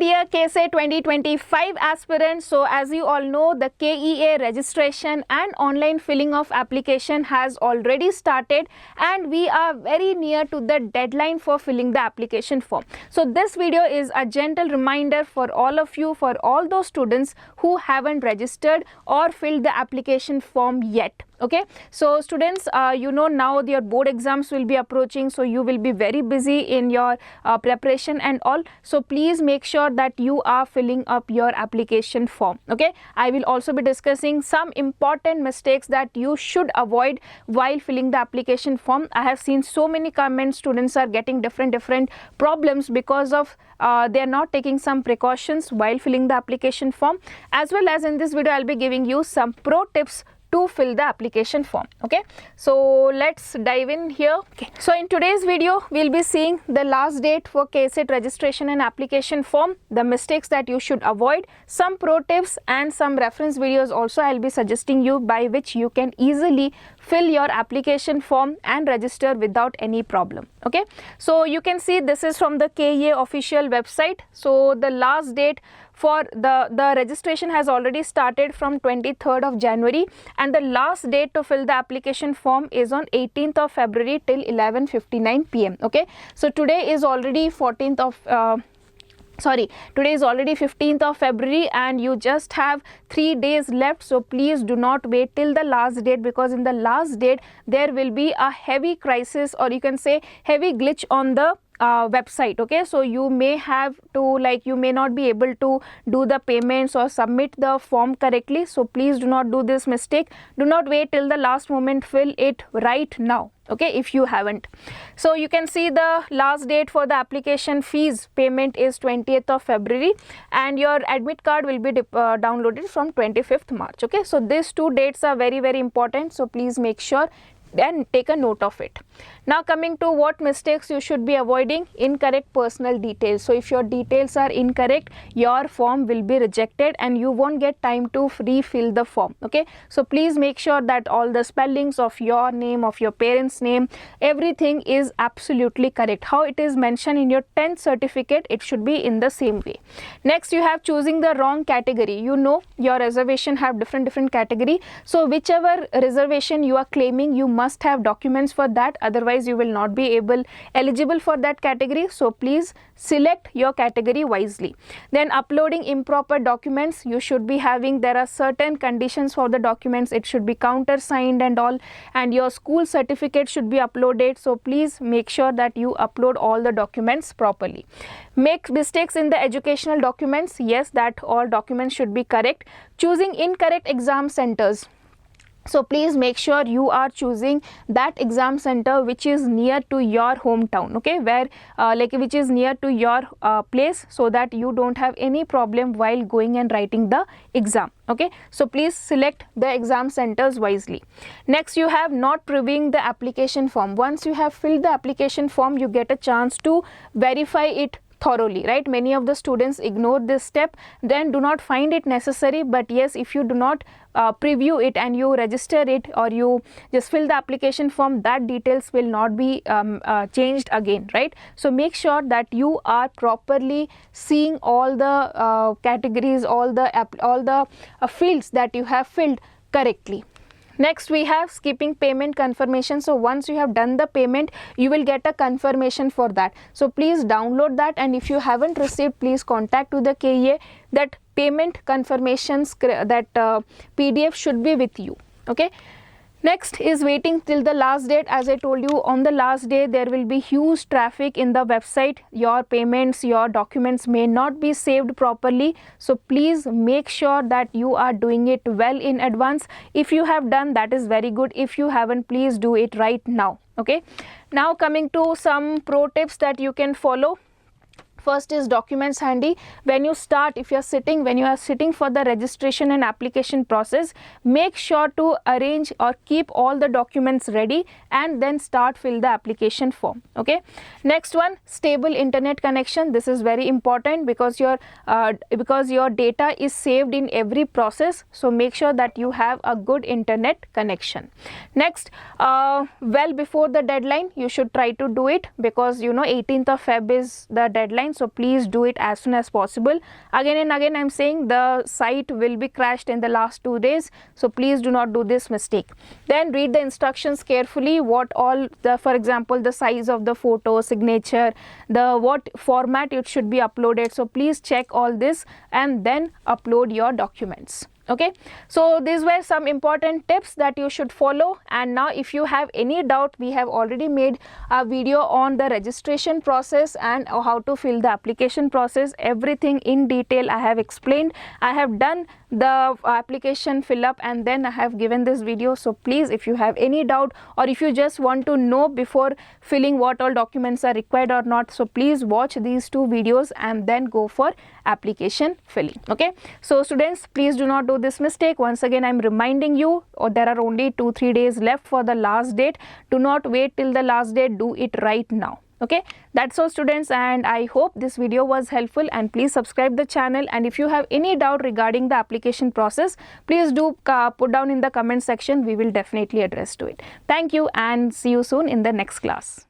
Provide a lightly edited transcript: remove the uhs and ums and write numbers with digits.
dear KCET 2025 aspirants, so as you all know, the KEA registration and online filling of application has already started and we are very near to the deadline for filling the application form. So this video is a gentle reminder for all of you, for all those students who haven't registered or filled the application form yet. Okay, so students, you know, now your board exams will be approaching, so you will be very busy in your preparation and all. So please make sure that you are filling up your application form. Okay, I will also be discussing some important mistakes that you should avoid while filling the application form. I have seen so many comments, students are getting different problems because of they are not taking some precautions while filling the application form. As well as in this video, I'll be giving you some pro tips to fill the application form. Okay, so let's dive in here. Okay, so in today's video we'll be seeing the last date for KCET registration and application form, the mistakes that you should avoid, some pro tips and some reference videos also I'll be suggesting you, by which you can easily fill your application form and register without any problem. Okay, so you can see this is from the KEA official website. So the last date for the registration has already started from 23rd of January and the last date to fill the application form is on 18th of February till 11:59 p.m. Okay, so today is already 14th of today is already 15th of February and you just have 3 days left. So please do not wait till the last date, because in the last date there will be a heavy crisis, or you can say heavy glitch on the website. Okay, so you may have to, you may not be able to do the payments or submit the form correctly. So please do not do this mistake. Do not wait till the last moment, fill it right now. Okay, if you haven't. So you can see the last date for the application fees payment is 20th of February and your admit card will be downloaded from 25th March. Okay, so these two dates are very important, so please make sure and take a note of it. Now coming to what mistakes you should be avoiding: incorrect personal details. So if your details are incorrect, your form will be rejected and you won't get time to refill the form. Okay, so please make sure that all the spellings of your name, of your parents' name, everything is absolutely correct. How it is mentioned in your 10th certificate, it should be in the same way. Next, you have choosing the wrong category. You know your reservation have different category, so whichever reservation you are claiming, you must have documents for that, otherwise you will not be eligible for that category. So please select your category wisely. Then uploading improper documents, you should be having, there are certain conditions for the documents, it should be countersigned and all, and your school certificate should be uploaded. So please make sure that you upload all the documents properly. Make mistakes in the educational documents, yes, that all documents should be correct. Choosing incorrect exam centers. So please make sure you are choosing that exam center which is near to your hometown. Okay, where which is near to your place, so that you don't have any problem while going and writing the exam. Okay, so please select the exam centers wisely. Next, you have not previewing the application form. Once you have filled the application form, you get a chance to verify it thoroughly, right? Many of the students ignore this step, then do not find it necessary. But yes, if you do not preview it and you register it, or you just fill the application form, that details will not be changed again, right? So make sure that you are properly seeing all the categories, all the fields that you have filled correctly. Next, we have skipping payment confirmation. So once you have done the payment, you will get a confirmation for that. So please download that, and if you haven't received, please contact to the KEA. That payment confirmations, that PDF should be with you. Okay. Next is waiting till the last date. As I told you, on the last day there will be huge traffic in the website. Your payments, your documents may not be saved properly. So please make sure that you are doing it well in advance. If you have done, that is very good. If you haven't, please do it right now. Okay. Now coming to some pro tips that you can follow. First is documents handy. When you start, when you are sitting for the registration and application process, make sure to arrange or keep all the documents ready and then start fill the application form. Okay. Next one, stable internet connection. This is very important because your data is saved in every process. So make sure that you have a good internet connection. Next, well before the deadline, you should try to do it, because 18th of Feb is the deadline. deadline, so please do it as soon as possible. Again and again I'm saying the site will be crashed in the last 2 days, so please do not do this mistake. Then read the instructions carefully, what all the, for example, the size of the photo, signature, the what format it should be uploaded, so please check all this and then upload your documents. Okay, so these were some important tips that you should follow. And now if you have any doubt, we have already made a video on the registration process and how to fill the application process. Everything in detail I have explained. I have done the application fill up and then I have given this video. So please, if you have any doubt or if you just want to know before filling what all documents are required or not, so please watch these 2 videos and then go for application filling. Okay, so students, please do not do this mistake. Once again I'm reminding you, there are only 2-3 days left for the last date. Do not wait till the last date, do it right now. Okay, that's all students, and I hope this video was helpful, and please subscribe the channel. And if you have any doubt regarding the application process, please do put down in the comment section. We will definitely address to it. Thank you and see you soon in the next class.